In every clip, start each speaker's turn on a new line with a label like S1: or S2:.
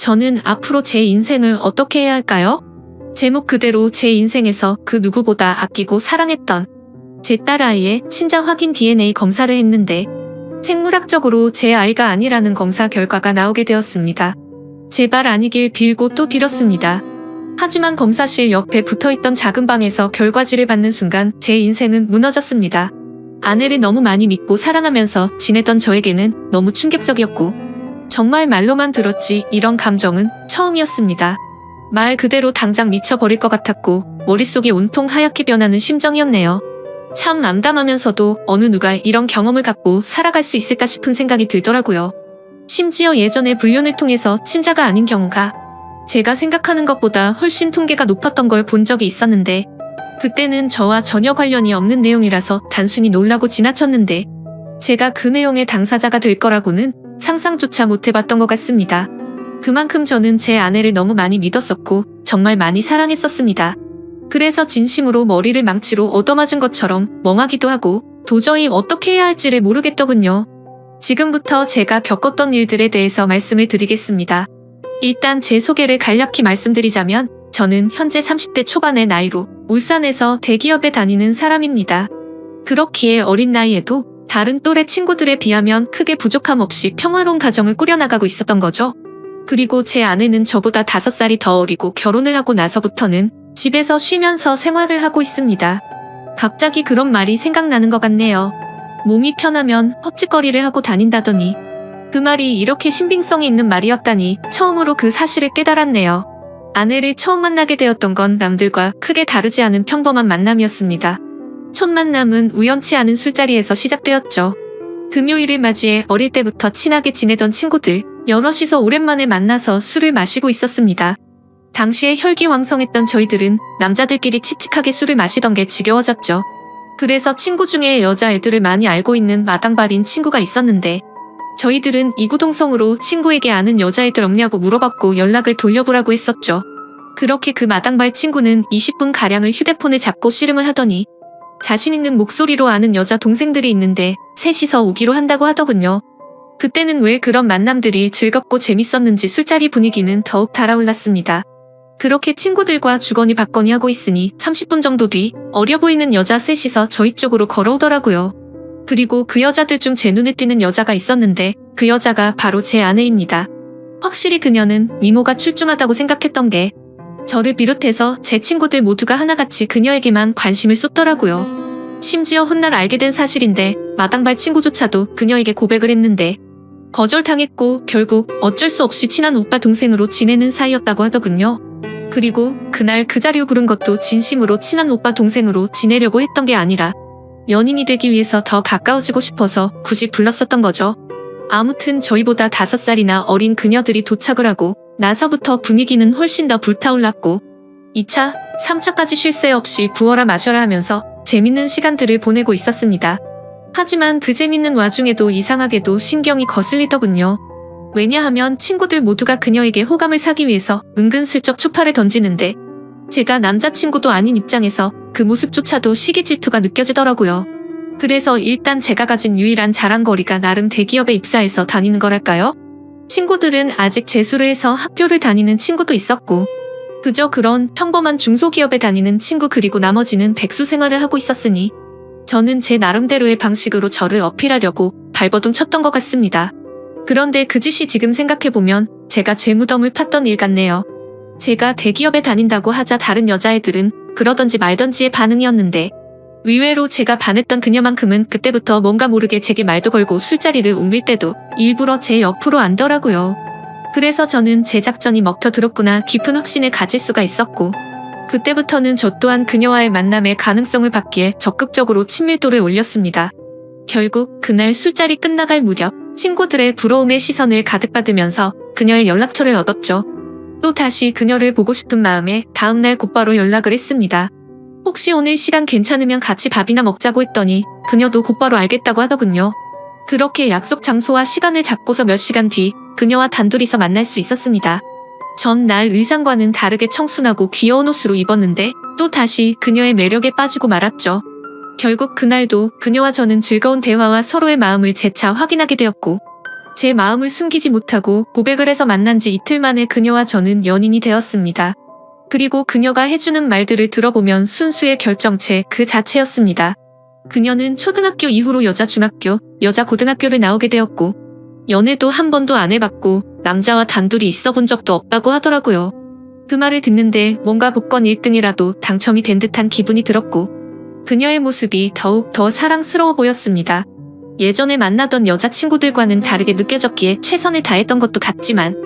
S1: 저는 앞으로 제 인생을 어떻게 해야 할까요? 제목 그대로 제 인생에서 그 누구보다 아끼고 사랑했던 제 딸아이의 친자 확인 DNA 검사를 했는데 생물학적으로 제 아이가 아니라는 검사 결과가 나오게 되었습니다. 제발 아니길 빌고 또 빌었습니다. 하지만 검사실 옆에 붙어있던 작은 방에서 결과지를 받는 순간 제 인생은 무너졌습니다. 아내를 너무 많이 믿고 사랑하면서 지내던 저에게는 너무 충격적이었고 정말 말로만 들었지 이런 감정은 처음이었습니다. 말 그대로 당장 미쳐버릴 것 같았고 머릿속이 온통 하얗게 변하는 심정이었네요. 참 암담하면서도 어느 누가 이런 경험을 갖고 살아갈 수 있을까 싶은 생각이 들더라고요. 심지어 예전에 불륜을 통해서 친자가 아닌 경우가 제가 생각하는 것보다 훨씬 통계가 높았던 걸 본 적이 있었는데 그때는 저와 전혀 관련이 없는 내용이라서 단순히 놀라고 지나쳤는데 제가 그 내용의 당사자가 될 거라고는 상상조차 못 해봤던 것 같습니다. 그만큼 저는 제 아내를 너무 많이 믿었었고 정말 많이 사랑했었습니다. 그래서 진심으로 머리를 망치로 얻어맞은 것처럼 멍하기도 하고 도저히 어떻게 해야 할지를 모르겠더군요. 지금부터 제가 겪었던 일들에 대해서 말씀을 드리겠습니다. 일단 제 소개를 간략히 말씀드리자면 저는 현재 30대 초반의 나이로 울산에서 대기업에 다니는 사람입니다. 그렇기에 어린 나이에도 다른 또래 친구들에 비하면 크게 부족함 없이 평화로운 가정을 꾸려나가고 있었던 거죠. 그리고 제 아내는 저보다 5살이 더 어리고 결혼을 하고 나서부터는 집에서 쉬면서 생활을 하고 있습니다. 갑자기 그런 말이 생각나는 것 같네요. 몸이 편하면 헛짓거리를 하고 다닌다더니 그 말이 이렇게 신빙성이 있는 말이었다니 처음으로 그 사실을 깨달았네요. 아내를 처음 만나게 되었던 건 남들과 크게 다르지 않은 평범한 만남이었습니다. 첫 만남은 우연치 않은 술자리에서 시작되었죠. 금요일을 맞이해 어릴 때부터 친하게 지내던 친구들 여럿이서 오랜만에 만나서 술을 마시고 있었습니다. 당시에 혈기왕성했던 저희들은 남자들끼리 칙칙하게 술을 마시던 게 지겨워졌죠. 그래서 친구 중에 여자애들을 많이 알고 있는 마당발인 친구가 있었는데 저희들은 이구동성으로 친구에게 아는 여자애들 없냐고 물어봤고 연락을 돌려보라고 했었죠. 그렇게 그 마당발 친구는 20분가량을 휴대폰을 잡고 씨름을 하더니 자신 있는 목소리로 아는 여자 동생들이 있는데 셋이서 오기로 한다고 하더군요. 그때는 왜 그런 만남들이 즐겁고 재밌었는지 술자리 분위기는 더욱 달아올랐습니다. 그렇게 친구들과 주거니 받거니 하고 있으니 30분 정도 뒤 어려 보이는 여자 셋이서 저희 쪽으로 걸어오더라고요. 그리고 그 여자들 중 제 눈에 띄는 여자가 있었는데 그 여자가 바로 제 아내입니다. 확실히 그녀는 미모가 출중하다고 생각했던 게 저를 비롯해서 제 친구들 모두가 하나같이 그녀에게만 관심을 쏟더라고요. 심지어 훗날 알게 된 사실인데 마당발 친구조차도 그녀에게 고백을 했는데 거절당했고 결국 어쩔 수 없이 친한 오빠 동생으로 지내는 사이였다고 하더군요. 그리고 그날 그 자리로 부른 것도 진심으로 친한 오빠 동생으로 지내려고 했던 게 아니라 연인이 되기 위해서 더 가까워지고 싶어서 굳이 불렀었던 거죠. 아무튼 저희보다 5살이나 어린 그녀들이 도착을 하고 나서부터 분위기는 훨씬 더 불타올랐고 2차, 3차까지 쉴 새 없이 부어라 마셔라 하면서 재밌는 시간들을 보내고 있었습니다. 하지만 그 재밌는 와중에도 이상하게도 신경이 거슬리더군요. 왜냐하면 친구들 모두가 그녀에게 호감을 사기 위해서 은근슬쩍 초파를 던지는데 제가 남자친구도 아닌 입장에서 그 모습조차도 시기 질투가 느껴지더라고요. 그래서 일단 제가 가진 유일한 자랑거리가 나름 대기업에 입사해서 다니는 거랄까요? 친구들은 아직 재수를 해서 학교를 다니는 친구도 있었고 그저 그런 평범한 중소기업에 다니는 친구 그리고 나머지는 백수 생활을 하고 있었으니 저는 제 나름대로의 방식으로 저를 어필하려고 발버둥 쳤던 것 같습니다. 그런데 그 짓이 지금 생각해보면 제가 죄무덤을 팠던 일 같네요. 제가 대기업에 다닌다고 하자 다른 여자애들은 그러던지 말던지의 반응이었는데 의외로 제가 반했던 그녀만큼은 그때부터 뭔가 모르게 제게 말도 걸고 술자리를 옮길 때도 일부러 제 옆으로 앉더라고요. 그래서 저는 제 작전이 먹혀들었구나 깊은 확신을 가질 수가 있었고 그때부터는 저 또한 그녀와의 만남의 가능성을 받기에 적극적으로 친밀도를 올렸습니다. 결국 그날 술자리 끝나갈 무렵 친구들의 부러움의 시선을 가득 받으면서 그녀의 연락처를 얻었죠. 또 다시 그녀를 보고 싶은 마음에 다음날 곧바로 연락을 했습니다. 혹시 오늘 시간 괜찮으면 같이 밥이나 먹자고 했더니 그녀도 곧바로 알겠다고 하더군요. 그렇게 약속 장소와 시간을 잡고서 몇 시간 뒤 그녀와 단둘이서 만날 수 있었습니다. 전날 의상과는 다르게 청순하고 귀여운 옷으로 입었는데 또 다시 그녀의 매력에 빠지고 말았죠. 결국 그날도 그녀와 저는 즐거운 대화와 서로의 마음을 재차 확인하게 되었고 제 마음을 숨기지 못하고 고백을 해서 만난 지 이틀 만에 그녀와 저는 연인이 되었습니다. 그리고 그녀가 해주는 말들을 들어보면 순수의 결정체 그 자체였습니다. 그녀는 초등학교 이후로 여자 중학교, 여자 고등학교를 나오게 되었고 연애도 한 번도 안 해봤고 남자와 단둘이 있어 본 적도 없다고 하더라고요. 그 말을 듣는데 뭔가 복권 1등이라도 당첨이 된 듯한 기분이 들었고 그녀의 모습이 더욱 더 사랑스러워 보였습니다. 예전에 만나던 여자친구들과는 다르게 느껴졌기에 최선을 다했던 것도 같지만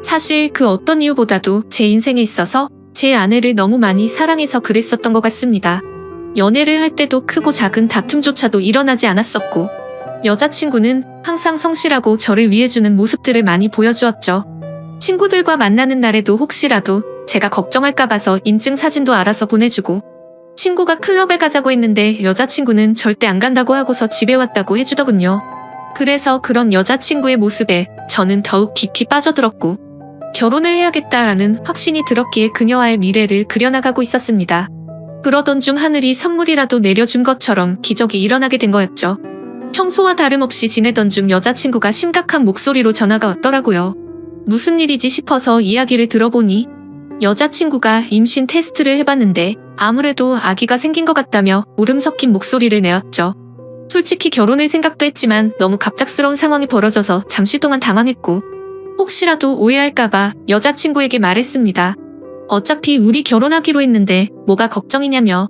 S1: 사실 그 어떤 이유보다도 제 인생에 있어서 제 아내를 너무 많이 사랑해서 그랬었던 것 같습니다. 연애를 할 때도 크고 작은 다툼조차도 일어나지 않았었고 여자친구는 항상 성실하고 저를 위해주는 모습들을 많이 보여주었죠. 친구들과 만나는 날에도 혹시라도 제가 걱정할까 봐서 인증 사진도 알아서 보내주고 친구가 클럽에 가자고 했는데 여자친구는 절대 안 간다고 하고서 집에 왔다고 해주더군요. 그래서 그런 여자친구의 모습에 저는 더욱 깊이 빠져들었고 결혼을 해야겠다라는 확신이 들었기에 그녀와의 미래를 그려나가고 있었습니다. 그러던 중 하늘이 선물이라도 내려준 것처럼 기적이 일어나게 된 거였죠. 평소와 다름없이 지내던 중 여자친구가 심각한 목소리로 전화가 왔더라고요. 무슨 일이지 싶어서 이야기를 들어보니 여자친구가 임신 테스트를 해봤는데 아무래도 아기가 생긴 것 같다며 울음 섞인 목소리를 내었죠. 솔직히 결혼을 생각도 했지만 너무 갑작스러운 상황이 벌어져서 잠시 동안 당황했고 혹시라도 오해할까봐 여자친구에게 말했습니다. 어차피 우리 결혼하기로 했는데 뭐가 걱정이냐며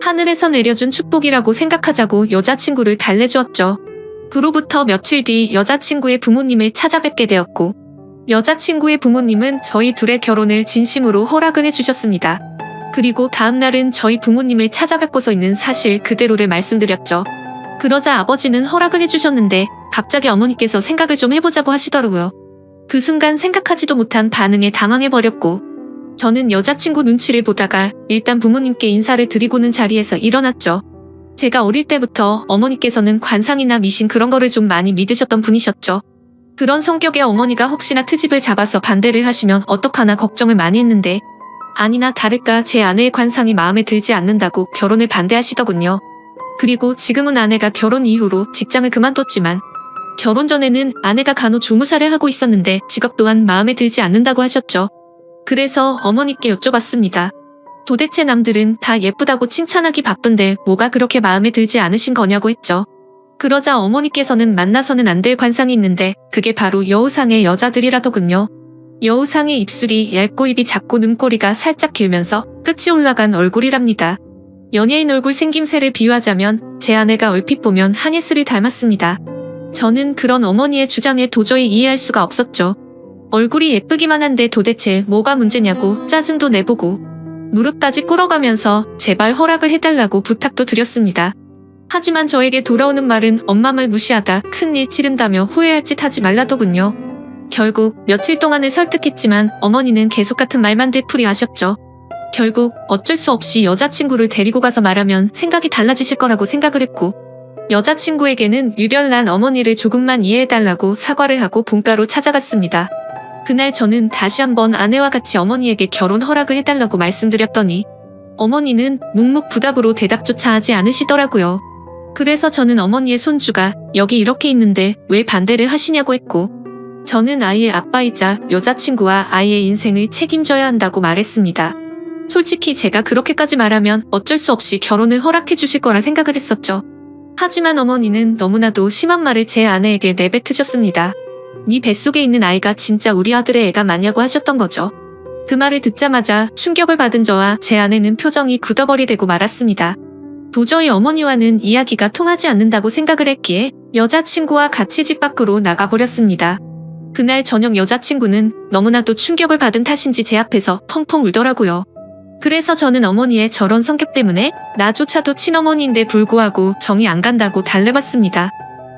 S1: 하늘에서 내려준 축복이라고 생각하자고 여자친구를 달래주었죠. 그로부터 며칠 뒤 여자친구의 부모님을 찾아뵙게 되었고 여자친구의 부모님은 저희 둘의 결혼을 진심으로 허락을 해주셨습니다. 그리고 다음날은 저희 부모님을 찾아뵙고서 있는 사실 그대로를 말씀드렸죠. 그러자 아버지는 허락을 해주셨는데 갑자기 어머니께서 생각을 좀 해보자고 하시더라고요. 그 순간 생각하지도 못한 반응에 당황해버렸고 저는 여자친구 눈치를 보다가 일단 부모님께 인사를 드리고는 자리에서 일어났죠. 제가 어릴 때부터 어머니께서는 관상이나 미신 그런 거를 좀 많이 믿으셨던 분이셨죠. 그런 성격의 어머니가 혹시나 트집을 잡아서 반대를 하시면 어떡하나 걱정을 많이 했는데 아니나 다를까 제 아내의 관상이 마음에 들지 않는다고 결혼을 반대하시더군요. 그리고 지금은 아내가 결혼 이후로 직장을 그만뒀지만 결혼 전에는 아내가 간호조무사를 하고 있었는데 직업 또한 마음에 들지 않는다고 하셨죠. 그래서 어머니께 여쭤봤습니다. 도대체 남들은 다 예쁘다고 칭찬하기 바쁜데 뭐가 그렇게 마음에 들지 않으신 거냐고 했죠. 그러자 어머니께서는 만나서는 안 될 관상이 있는데 그게 바로 여우상의 여자들이라더군요. 여우상의 입술이 얇고 입이 작고 눈꼬리가 살짝 길면서 끝이 올라간 얼굴이랍니다. 연예인 얼굴 생김새를 비유하자면 제 아내가 얼핏 보면 한예슬을 닮았습니다. 저는 그런 어머니의 주장에 도저히 이해할 수가 없었죠. 얼굴이 예쁘기만 한데 도대체 뭐가 문제냐고 짜증도 내보고 무릎까지 꿇어가면서 제발 허락을 해달라고 부탁도 드렸습니다. 하지만 저에게 돌아오는 말은 엄마 말 무시하다 큰일 치른다며 후회할 짓 하지 말라더군요. 결국 며칠 동안을 설득했지만 어머니는 계속 같은 말만 되풀이 하셨죠. 결국 어쩔 수 없이 여자친구를 데리고 가서 말하면 생각이 달라지실 거라고 생각을 했고 여자친구에게는 유별난 어머니를 조금만 이해해달라고 사과를 하고 본가로 찾아갔습니다. 그날 저는 다시 한번 아내와 같이 어머니에게 결혼 허락을 해달라고 말씀드렸더니 어머니는 묵묵부답으로 대답조차 하지 않으시더라고요. 그래서 저는 어머니의 손주가 여기 이렇게 있는데 왜 반대를 하시냐고 했고 저는 아이의 아빠이자 여자친구와 아이의 인생을 책임져야 한다고 말했습니다. 솔직히 제가 그렇게까지 말하면 어쩔 수 없이 결혼을 허락해 주실 거라 생각을 했었죠. 하지만 어머니는 너무나도 심한 말을 제 아내에게 내뱉으셨습니다. 네 뱃속에 있는 아이가 진짜 우리 아들의 애가 맞냐고 하셨던 거죠. 그 말을 듣자마자 충격을 받은 저와 제 아내는 표정이 굳어버리되고 말았습니다. 도저히 어머니와는 이야기가 통하지 않는다고 생각을 했기에 여자친구와 같이 집 밖으로 나가버렸습니다. 그날 저녁 여자친구는 너무나도 충격을 받은 탓인지 제 앞에서 펑펑 울더라고요. 그래서 저는 어머니의 저런 성격 때문에 나조차도 친어머니인데 불구하고 정이 안 간다고 달래봤습니다.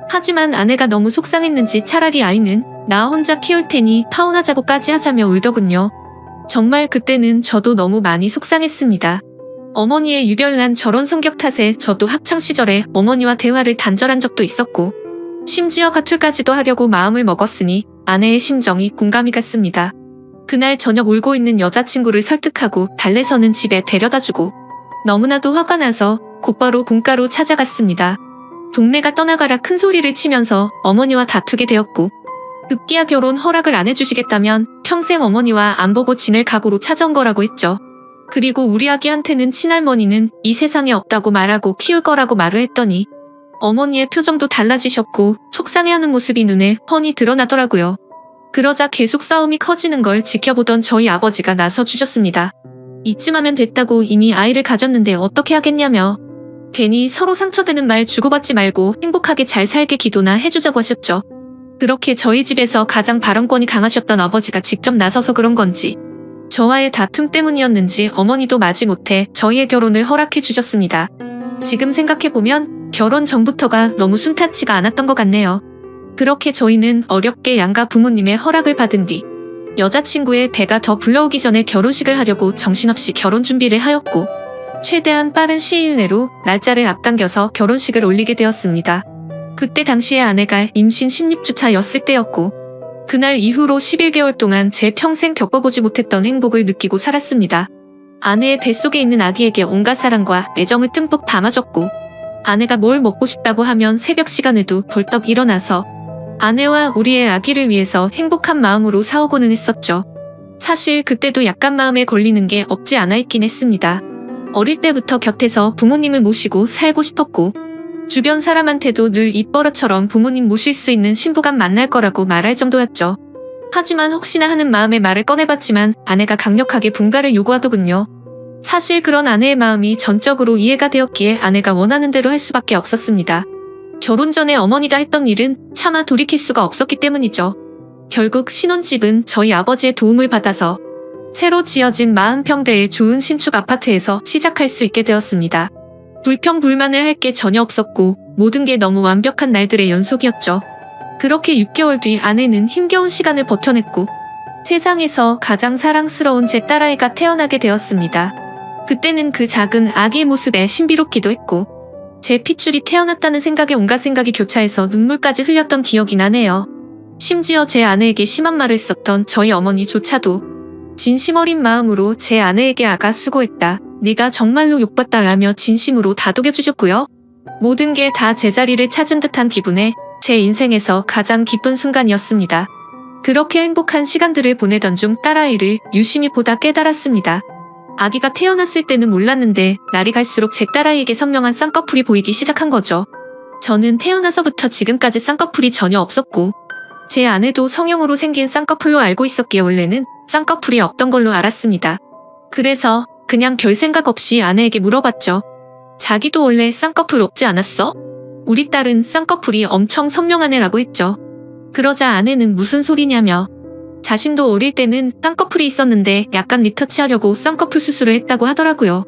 S1: 하지만 아내가 너무 속상했는지 차라리 아이는 나 혼자 키울 테니 파혼하자고까지 하자며 울더군요. 정말 그때는 저도 너무 많이 속상했습니다. 어머니의 유별난 저런 성격 탓에 저도 학창시절에 어머니와 대화를 단절한 적도 있었고 심지어 가출까지도 하려고 마음을 먹었으니 아내의 심정이 공감이 갔습니다. 그날 저녁 울고 있는 여자친구를 설득하고 달래서는 집에 데려다주고 너무나도 화가 나서 곧바로 본가로 찾아갔습니다. 동네가 떠나가라 큰 소리를 치면서 어머니와 다투게 되었고 급기야 결혼 허락을 안 해주시겠다면 평생 어머니와 안 보고 지낼 각오로 찾아온 거라고 했죠. 그리고 우리 아기한테는 친할머니는 이 세상에 없다고 말하고 키울 거라고 말을 했더니 어머니의 표정도 달라지셨고 속상해하는 모습이 눈에 훤히 드러나더라고요. 그러자 계속 싸움이 커지는 걸 지켜보던 저희 아버지가 나서주셨습니다. 이쯤 하면 됐다고 이미 아이를 가졌는데 어떻게 하겠냐며 괜히 서로 상처되는 말 주고받지 말고 행복하게 잘 살게 기도나 해주자고 하셨죠. 그렇게 저희 집에서 가장 발언권이 강하셨던 아버지가 직접 나서서 그런 건지 저와의 다툼 때문이었는지 어머니도 마지못해 저희의 결혼을 허락해 주셨습니다. 지금 생각해보면 결혼 전부터가 너무 순탄치가 않았던 것 같네요. 그렇게 저희는 어렵게 양가 부모님의 허락을 받은 뒤 여자친구의 배가 더 불러오기 전에 결혼식을 하려고 정신없이 결혼 준비를 하였고 최대한 빠른 시일 내로 날짜를 앞당겨서 결혼식을 올리게 되었습니다. 그때 당시에 아내가 임신 16주차였을 때였고 그날 이후로 11개월 동안 제 평생 겪어보지 못했던 행복을 느끼고 살았습니다. 아내의 뱃속에 있는 아기에게 온갖 사랑과 애정을 듬뿍 담아줬고 아내가 뭘 먹고 싶다고 하면 새벽 시간에도 벌떡 일어나서 아내와 우리의 아기를 위해서 행복한 마음으로 사오고는 했었죠. 사실 그때도 약간 마음에 걸리는 게 없지 않아 있긴 했습니다. 어릴 때부터 곁에서 부모님을 모시고 살고 싶었고 주변 사람한테도 늘 입버릇처럼 부모님 모실 수 있는 신부감 만날 거라고 말할 정도였죠. 하지만 혹시나 하는 마음에 말을 꺼내봤지만 아내가 강력하게 분가를 요구하더군요. 사실 그런 아내의 마음이 전적으로 이해가 되었기에 아내가 원하는 대로 할 수밖에 없었습니다. 결혼 전에 어머니가 했던 일은 차마 돌이킬 수가 없었기 때문이죠. 결국 신혼집은 저희 아버지의 도움을 받아서 새로 지어진 40평대의 좋은 신축 아파트에서 시작할 수 있게 되었습니다. 불평불만을 할 게 전혀 없었고 모든 게 너무 완벽한 날들의 연속이었죠. 그렇게 6개월 뒤 아내는 힘겨운 시간을 버텨냈고 세상에서 가장 사랑스러운 제 딸아이가 태어나게 되었습니다. 그때는 그 작은 아기의 모습에 신비롭기도 했고 제 핏줄이 태어났다는 생각에 온갖 생각이 교차해서 눈물까지 흘렸던 기억이 나네요. 심지어 제 아내에게 심한 말을 썼던 저희 어머니조차도 진심 어린 마음으로 제 아내에게 아가 수고했다. 네가 정말로 욕봤다 라며 진심으로 다독여주셨고요. 모든 게 다 제자리를 찾은 듯한 기분에 제 인생에서 가장 기쁜 순간이었습니다. 그렇게 행복한 시간들을 보내던 중 딸아이를 유심히 보다 깨달았습니다. 아기가 태어났을 때는 몰랐는데 날이 갈수록 제 딸아이에게 선명한 쌍꺼풀이 보이기 시작한 거죠. 저는 태어나서부터 지금까지 쌍꺼풀이 전혀 없었고 제 아내도 성형으로 생긴 쌍꺼풀로 알고 있었기에 원래는 쌍꺼풀이 없던 걸로 알았습니다. 그래서 그냥 별 생각 없이 아내에게 물어봤죠. 자기도 원래 쌍꺼풀 없지 않았어? 우리 딸은 쌍꺼풀이 엄청 선명한 애라고 했죠. 그러자 아내는 무슨 소리냐며 자신도 어릴 때는 쌍꺼풀이 있었는데 약간 리터치하려고 쌍꺼풀 수술을 했다고 하더라고요.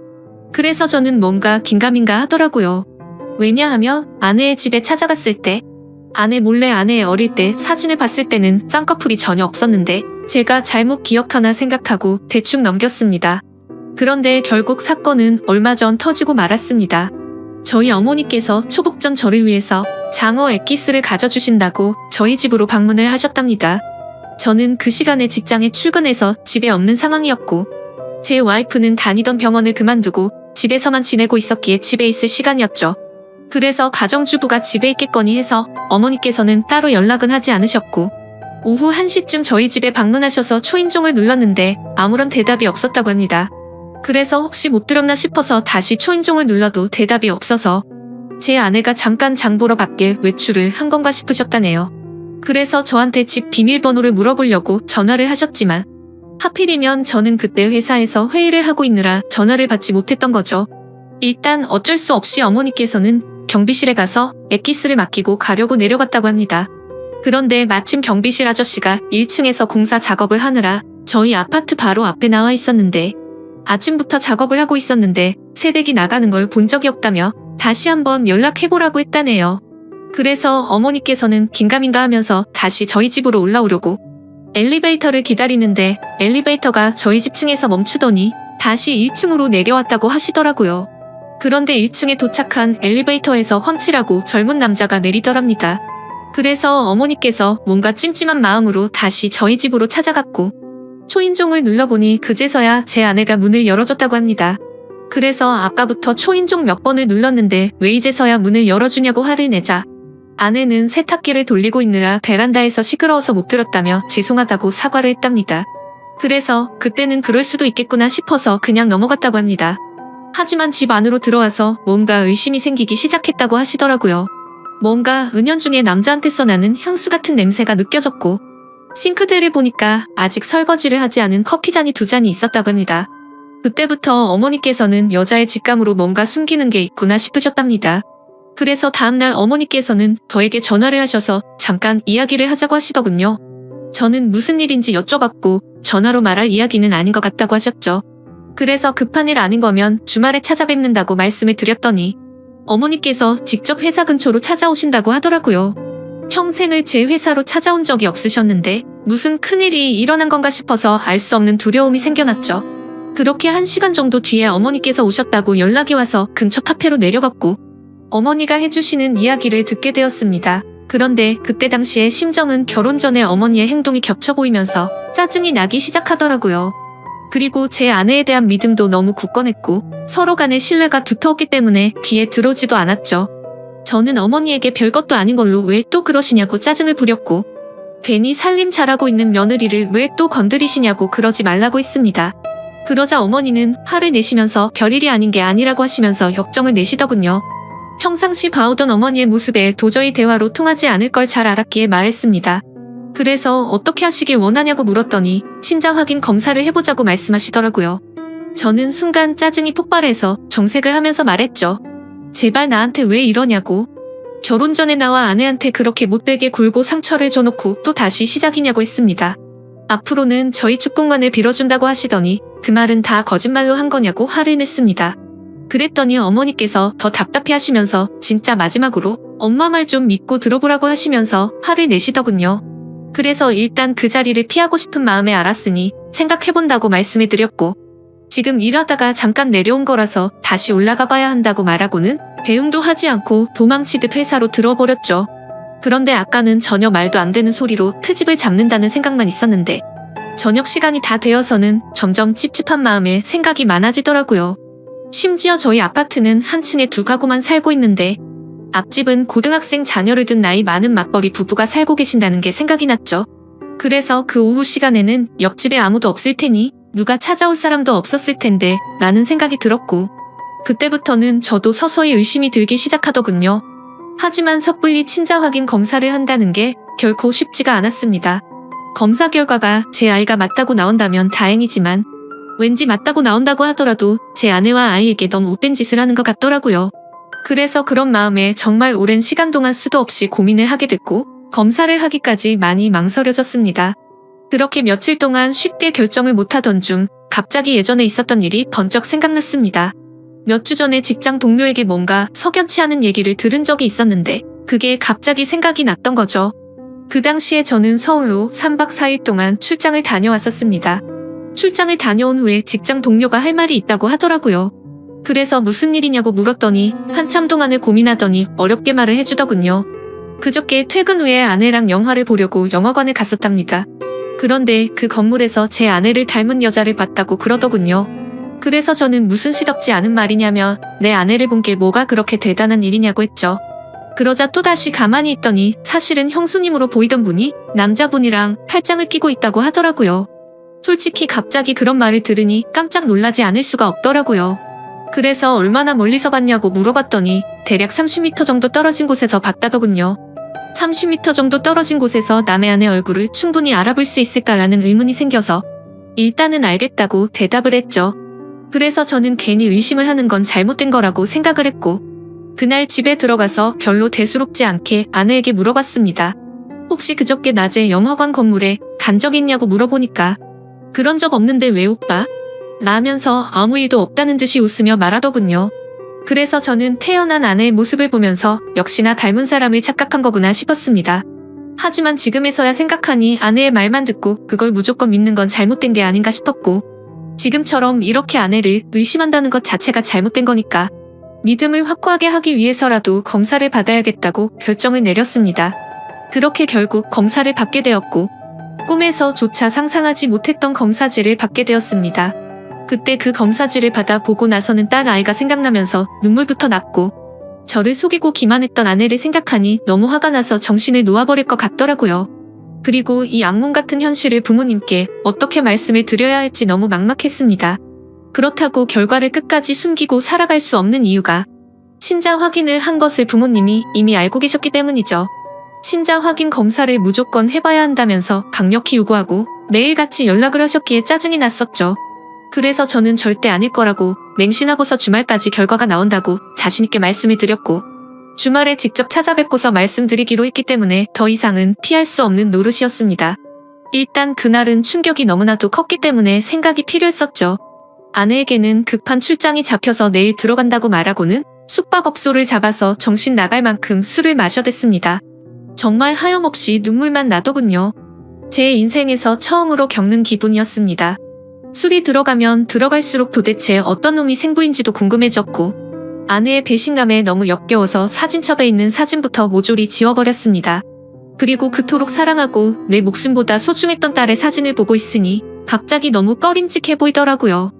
S1: 그래서 저는 뭔가 긴가민가 하더라고요. 왜냐하면 아내의 집에 찾아갔을 때 아내 몰래 아내의 어릴 때 사진을 봤을 때는 쌍꺼풀이 전혀 없었는데 제가 잘못 기억하나 생각하고 대충 넘겼습니다. 그런데 결국 사건은 얼마 전 터지고 말았습니다. 저희 어머니께서 초복 전 저를 위해서 장어 엑기스를 가져주신다고 저희 집으로 방문을 하셨답니다. 저는 그 시간에 직장에 출근해서 집에 없는 상황이었고 제 와이프는 다니던 병원을 그만두고 집에서만 지내고 있었기에 집에 있을 시간이었죠. 그래서 가정주부가 집에 있겠거니 해서 어머니께서는 따로 연락은 하지 않으셨고 오후 1시쯤 저희 집에 방문하셔서 초인종을 눌렀는데 아무런 대답이 없었다고 합니다. 그래서 혹시 못 들었나 싶어서 다시 초인종을 눌러도 대답이 없어서 제 아내가 잠깐 장 보러 밖에 외출을 한 건가 싶으셨다네요. 그래서 저한테 집 비밀번호를 물어보려고 전화를 하셨지만 하필이면 저는 그때 회사에서 회의를 하고 있느라 전화를 받지 못했던 거죠. 일단 어쩔 수 없이 어머니께서는 경비실에 가서 엑기스를 맡기고 가려고 내려갔다고 합니다. 그런데 마침 경비실 아저씨가 1층에서 공사 작업을 하느라 저희 아파트 바로 앞에 나와 있었는데 아침부터 작업을 하고 있었는데 새댁이 나가는 걸 본 적이 없다며 다시 한번 연락해보라고 했다네요. 그래서 어머니께서는 긴가민가 하면서 다시 저희 집으로 올라오려고 엘리베이터를 기다리는데 엘리베이터가 저희 집 층에서 멈추더니 다시 1층으로 내려왔다고 하시더라고요. 그런데 1층에 도착한 엘리베이터에서 황칠하고 젊은 남자가 내리더랍니다. 그래서 어머니께서 뭔가 찜찜한 마음으로 다시 저희 집으로 찾아갔고 초인종을 눌러보니 그제서야 제 아내가 문을 열어줬다고 합니다. 그래서 아까부터 초인종 몇 번을 눌렀는데 왜 이제서야 문을 열어주냐고 화를 내자 아내는 세탁기를 돌리고 있느라 베란다에서 시끄러워서 못 들었다며 죄송하다고 사과를 했답니다. 그래서 그때는 그럴 수도 있겠구나 싶어서 그냥 넘어갔다고 합니다. 하지만 집 안으로 들어와서 뭔가 의심이 생기기 시작했다고 하시더라고요. 뭔가 은연중에 남자한테서 나는 향수 같은 냄새가 느껴졌고 싱크대를 보니까 아직 설거지를 하지 않은 커피잔이 2잔이 있었다고 합니다. 그때부터 어머니께서는 여자의 직감으로 뭔가 숨기는 게 있구나 싶으셨답니다. 그래서 다음날 어머니께서는 저에게 전화를 하셔서 잠깐 이야기를 하자고 하시더군요. 저는 무슨 일인지 여쭤봤고 전화로 말할 이야기는 아닌 것 같다고 하셨죠. 그래서 급한 일 아닌 거면 주말에 찾아뵙는다고 말씀을 드렸더니 어머니께서 직접 회사 근처로 찾아오신다고 하더라고요. 평생을 제 회사로 찾아온 적이 없으셨는데 무슨 큰일이 일어난 건가 싶어서 알 수 없는 두려움이 생겨났죠. 그렇게 1시간 정도 뒤에 어머니께서 오셨다고 연락이 와서 근처 카페로 내려갔고 어머니가 해주시는 이야기를 듣게 되었습니다. 그런데 그때 당시에 심정은 결혼 전에 어머니의 행동이 겹쳐 보이면서 짜증이 나기 시작하더라고요. 그리고 제 아내에 대한 믿음도 너무 굳건했고 서로 간의 신뢰가 두터웠기 때문에 귀에 들어오지도 않았죠. 저는 어머니에게 별것도 아닌 걸로 왜 또 그러시냐고 짜증을 부렸고 괜히 살림 잘하고 있는 며느리를 왜 또 건드리시냐고 그러지 말라고 했습니다. 그러자 어머니는 화를 내시면서 별일이 아닌 게 아니라고 하시면서 역정을 내시더군요. 평상시 봐오던 어머니의 모습에 도저히 대화로 통하지 않을 걸 잘 알았기에 말했습니다. 그래서 어떻게 하시길 원하냐고 물었더니 친자 확인 검사를 해보자고 말씀하시더라고요. 저는 순간 짜증이 폭발해서 정색을 하면서 말했죠. 제발 나한테 왜 이러냐고. 결혼 전에 나와 아내한테 그렇게 못되게 굴고 상처를 줘놓고 또 다시 시작이냐고 했습니다. 앞으로는 저희 축복만을 빌어준다고 하시더니 그 말은 다 거짓말로 한 거냐고 화를 냈습니다. 그랬더니 어머니께서 더 답답해 하시면서 진짜 마지막으로 엄마 말 좀 믿고 들어보라고 하시면서 화를 내시더군요. 그래서 일단 그 자리를 피하고 싶은 마음에 알았으니 생각해본다고 말씀을 드렸고 지금 일하다가 잠깐 내려온 거라서 다시 올라가 봐야 한다고 말하고는 배웅도 하지 않고 도망치듯 회사로 들어버렸죠. 그런데 아까는 전혀 말도 안 되는 소리로 트집을 잡는다는 생각만 있었는데 저녁 시간이 다 되어서는 점점 찝찝한 마음에 생각이 많아지더라고요. 심지어 저희 아파트는 한 층에 2가구만 살고 있는데 앞집은 고등학생 자녀를 둔 나이 많은 맞벌이 부부가 살고 계신다는 게 생각이 났죠. 그래서 그 오후 시간에는 옆집에 아무도 없을 테니 누가 찾아올 사람도 없었을 텐데 라는 생각이 들었고 그때부터는 저도 서서히 의심이 들기 시작하더군요. 하지만 섣불리 친자 확인 검사를 한다는 게 결코 쉽지가 않았습니다. 검사 결과가 제 아이가 맞다고 나온다면 다행이지만 왠지 맞다고 나온다고 하더라도 제 아내와 아이에게 너무 못된 짓을 하는 것 같더라고요. 그래서 그런 마음에 정말 오랜 시간 동안 수도 없이 고민을 하게 됐고 검사를 하기까지 많이 망설여졌습니다. 그렇게 며칠 동안 쉽게 결정을 못하던 중 갑자기 예전에 있었던 일이 번쩍 생각났습니다. 몇 주 전에 직장 동료에게 뭔가 석연치 않은 얘기를 들은 적이 있었는데 그게 갑자기 생각이 났던 거죠. 그 당시에 저는 서울로 3박 4일 동안 출장을 다녀왔었습니다. 출장을 다녀온 후에 직장 동료가 할 말이 있다고 하더라고요. 그래서 무슨 일이냐고 물었더니 한참 동안을 고민하더니 어렵게 말을 해주더군요. 그저께 퇴근 후에 아내랑 영화를 보려고 영화관에 갔었답니다. 그런데 그 건물에서 제 아내를 닮은 여자를 봤다고 그러더군요. 그래서 저는 무슨 시덥지 않은 말이냐며 내 아내를 본 게 뭐가 그렇게 대단한 일이냐고 했죠. 그러자 또다시 가만히 있더니 사실은 형수님으로 보이던 분이 남자분이랑 팔짱을 끼고 있다고 하더라고요. 솔직히 갑자기 그런 말을 들으니 깜짝 놀라지 않을 수가 없더라고요. 그래서 얼마나 멀리서 봤냐고 물어봤더니 대략 30m 정도 떨어진 곳에서 봤다더군요. 30m 정도 떨어진 곳에서 남의 아내 얼굴을 충분히 알아볼 수 있을까라는 의문이 생겨서 일단은 알겠다고 대답을 했죠. 그래서 저는 괜히 의심을 하는 건 잘못된 거라고 생각을 했고 그날 집에 들어가서 별로 대수롭지 않게 아내에게 물어봤습니다. 혹시 그저께 낮에 영화관 건물에 간 적 있냐고 물어보니까 그런 적 없는데 왜 오빠? 라면서 아무 일도 없다는 듯이 웃으며 말하더군요. 그래서 저는 태어난 아내의 모습을 보면서 역시나 닮은 사람을 착각한 거구나 싶었습니다. 하지만 지금에서야 생각하니 아내의 말만 듣고 그걸 무조건 믿는 건 잘못된 게 아닌가 싶었고 지금처럼 이렇게 아내를 의심한다는 것 자체가 잘못된 거니까 믿음을 확고하게 하기 위해서라도 검사를 받아야겠다고 결정을 내렸습니다. 그렇게 결국 검사를 받게 되었고 꿈에서조차 상상하지 못했던 검사지를 받게 되었습니다. 그때 그 검사지를 받아 보고 나서는 딸 아이가 생각나면서 눈물부터 났고 저를 속이고 기만했던 아내를 생각하니 너무 화가 나서 정신을 놓아버릴 것 같더라고요. 그리고 이 악몽 같은 현실을 부모님께 어떻게 말씀을 드려야 할지 너무 막막했습니다. 그렇다고 결과를 끝까지 숨기고 살아갈 수 없는 이유가 친자 확인을 한 것을 부모님이 이미 알고 계셨기 때문이죠. 친자 확인 검사를 무조건 해봐야 한다면서 강력히 요구하고 매일같이 연락을 하셨기에 짜증이 났었죠. 그래서 저는 절대 아닐 거라고 맹신하고서 주말까지 결과가 나온다고 자신있게 말씀을 드렸고 주말에 직접 찾아뵙고서 말씀드리기로 했기 때문에 더 이상은 피할 수 없는 노릇이었습니다. 일단 그날은 충격이 너무나도 컸기 때문에 생각이 필요했었죠. 아내에게는 급한 출장이 잡혀서 내일 들어간다고 말하고는 숙박업소를 잡아서 정신 나갈 만큼 술을 마셔댔습니다. 정말 하염없이 눈물만 나더군요. 제 인생에서 처음으로 겪는 기분이었습니다. 술이 들어가면 들어갈수록 도대체 어떤 놈이 생부인지도 궁금해졌고 아내의 배신감에 너무 역겨워서 사진첩에 있는 사진부터 모조리 지워버렸습니다. 그리고 그토록 사랑하고 내 목숨보다 소중했던 딸의 사진을 보고 있으니 갑자기 너무 꺼림칙해 보이더라고요.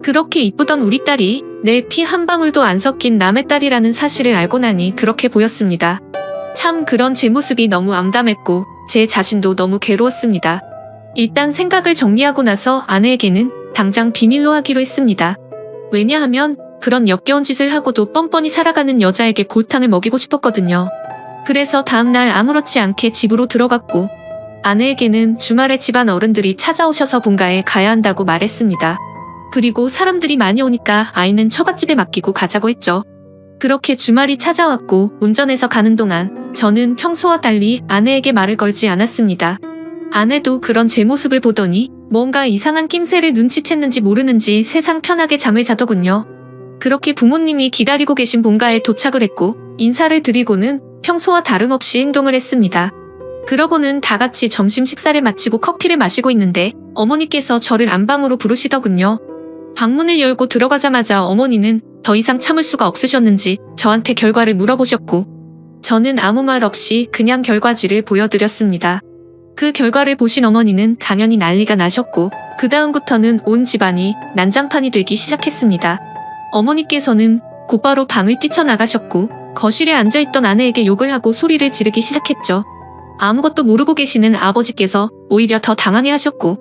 S1: 그렇게 이쁘던 우리 딸이 내 피 한 방울도 안 섞인 남의 딸이라는 사실을 알고 나니 그렇게 보였습니다. 참 그런 제 모습이 너무 암담했고 제 자신도 너무 괴로웠습니다. 일단 생각을 정리하고 나서 아내에게는 당장 비밀로 하기로 했습니다. 왜냐하면 그런 역겨운 짓을 하고도 뻔뻔히 살아가는 여자에게 골탕을 먹이고 싶었거든요. 그래서 다음날 아무렇지 않게 집으로 들어갔고 아내에게는 주말에 집안 어른들이 찾아오셔서 본가에 가야 한다고 말했습니다. 그리고 사람들이 많이 오니까 아이는 처갓집에 맡기고 가자고 했죠. 그렇게 주말이 찾아왔고 운전해서 가는 동안 저는 평소와 달리 아내에게 말을 걸지 않았습니다. 아내도 그런 제 모습을 보더니 뭔가 이상한 낌새를 눈치챘는지 모르는지 세상 편하게 잠을 자더군요. 그렇게 부모님이 기다리고 계신 본가에 도착을 했고 인사를 드리고는 평소와 다름없이 행동을 했습니다. 그러고는 다 같이 점심 식사를 마치고 커피를 마시고 있는데 어머니께서 저를 안방으로 부르시더군요. 방문을 열고 들어가자마자 어머니는 더 이상 참을 수가 없으셨는지 저한테 결과를 물어보셨고 저는 아무 말 없이 그냥 결과지를 보여드렸습니다. 그 결과를 보신 어머니는 당연히 난리가 나셨고 그 다음부터는 온 집안이 난장판이 되기 시작했습니다. 어머니께서는 곧바로 방을 뛰쳐나가셨고 거실에 앉아있던 아내에게 욕을 하고 소리를 지르기 시작했죠. 아무것도 모르고 계시는 아버지께서 오히려 더 당황해하셨고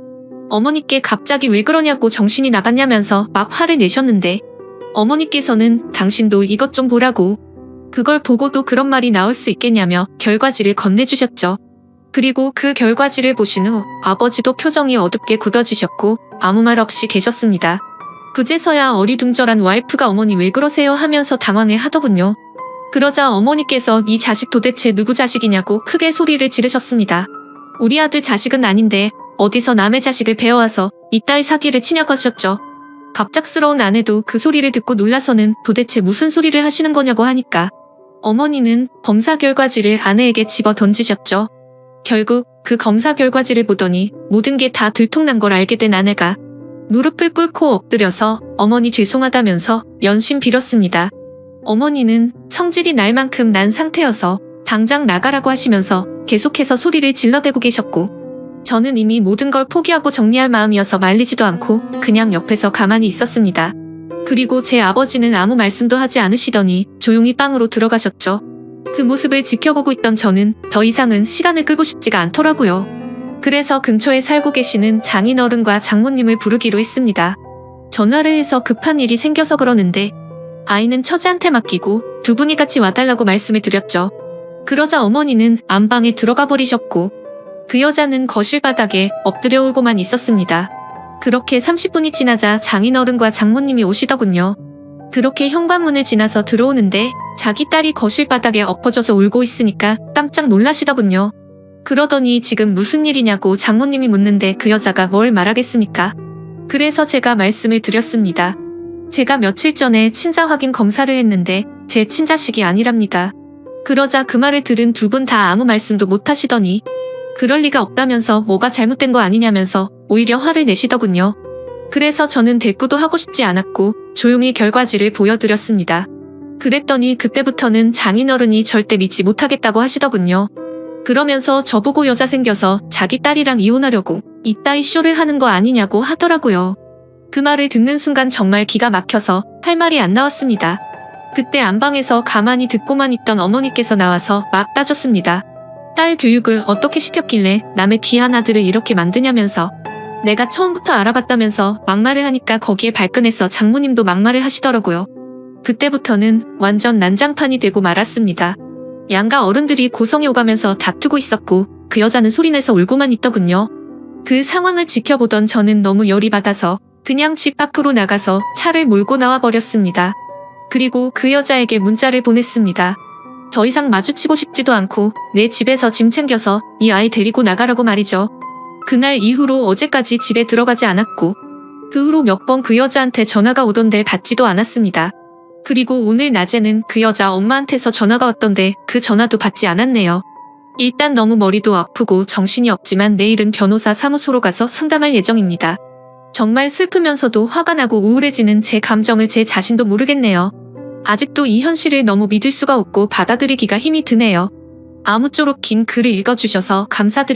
S1: 어머니께 갑자기 왜 그러냐고 정신이 나갔냐면서 막 화를 내셨는데 어머니께서는 당신도 이것 좀 보라고 그걸 보고도 그런 말이 나올 수 있겠냐며 결과지를 건네주셨죠. 그리고 그 결과지를 보신 후 아버지도 표정이 어둡게 굳어지셨고 아무 말 없이 계셨습니다. 그제서야 어리둥절한 와이프가 어머니 왜 그러세요 하면서 당황해 하더군요. 그러자 어머니께서 이 자식 도대체 누구 자식이냐고 크게 소리를 지르셨습니다. 우리 아들 자식은 아닌데 어디서 남의 자식을 배워와서 이따위 사기를 치냐고 하셨죠. 갑작스러운 아내도 그 소리를 듣고 놀라서는 도대체 무슨 소리를 하시는 거냐고 하니까 어머니는 검사 결과지를 아내에게 집어 던지셨죠. 결국 그 검사 결과지를 보더니 모든 게 다 들통난 걸 알게 된 아내가 무릎을 꿇고 엎드려서 어머니 죄송하다면서 연신 빌었습니다. 어머니는 성질이 날 만큼 난 상태여서 당장 나가라고 하시면서 계속해서 소리를 질러대고 계셨고 저는 이미 모든 걸 포기하고 정리할 마음이어서 말리지도 않고 그냥 옆에서 가만히 있었습니다. 그리고 제 아버지는 아무 말씀도 하지 않으시더니 조용히 방으로 들어가셨죠. 그 모습을 지켜보고 있던 저는 더 이상은 시간을 끌고 싶지가 않더라고요. 그래서 근처에 살고 계시는 장인어른과 장모님을 부르기로 했습니다. 전화를 해서 급한 일이 생겨서 그러는데 아이는 처제한테 맡기고 두 분이 같이 와달라고 말씀을 드렸죠. 그러자 어머니는 안방에 들어가 버리셨고 그 여자는 거실 바닥에 엎드려 울고만 있었습니다. 그렇게 30분이 지나자 장인어른과 장모님이 오시더군요. 그렇게 현관문을 지나서 들어오는데 자기 딸이 거실 바닥에 엎어져서 울고 있으니까 깜짝 놀라시더군요. 그러더니 지금 무슨 일이냐고 장모님이 묻는데 그 여자가 뭘 말하겠습니까? 그래서 제가 말씀을 드렸습니다. 제가 며칠 전에 친자 확인 검사를 했는데 제 친자식이 아니랍니다. 그러자 그 말을 들은 두 분 다 아무 말씀도 못 하시더니 그럴 리가 없다면서 뭐가 잘못된 거 아니냐면서 오히려 화를 내시더군요. 그래서 저는 대꾸도 하고 싶지 않았고 조용히 결과지를 보여드렸습니다. 그랬더니 그때부터는 장인어른이 절대 믿지 못하겠다고 하시더군요. 그러면서 저보고 여자 생겨서 자기 딸이랑 이혼하려고 이따위 쇼를 하는 거 아니냐고 하더라고요. 그 말을 듣는 순간 정말 기가 막혀서 할 말이 안 나왔습니다. 그때 안방에서 가만히 듣고만 있던 어머니께서 나와서 막 따졌습니다. 딸 교육을 어떻게 시켰길래 남의 귀한 아들을 이렇게 만드냐면서. 내가 처음부터 알아봤다면서 막말을 하니까 거기에 발끈해서 장모님도 막말을 하시더라고요. 그때부터는 완전 난장판이 되고 말았습니다. 양가 어른들이 고성에 오가면서 다투고 있었고 그 여자는 소리내서 울고만 있더군요. 그 상황을 지켜보던 저는 너무 열이 받아서 그냥 집 밖으로 나가서 차를 몰고 나와 버렸습니다. 그리고 그 여자에게 문자를 보냈습니다. 더 이상 마주치고 싶지도 않고 내 집에서 짐 챙겨서 이 아이 데리고 나가라고 말이죠. 그날 이후로 어제까지 집에 들어가지 않았고 그 후로 몇 번 그 여자한테 전화가 오던데 받지도 않았습니다. 그리고 오늘 낮에는 그 여자 엄마한테서 전화가 왔던데 그 전화도 받지 않았네요. 일단 너무 머리도 아프고 정신이 없지만 내일은 변호사 사무소로 가서 상담할 예정입니다. 정말 슬프면서도 화가 나고 우울해지는 제 감정을 제 자신도 모르겠네요. 아직도 이 현실을 너무 믿을 수가 없고 받아들이기가 힘이 드네요. 아무쪼록 긴 글을 읽어주셔서 감사드립니다.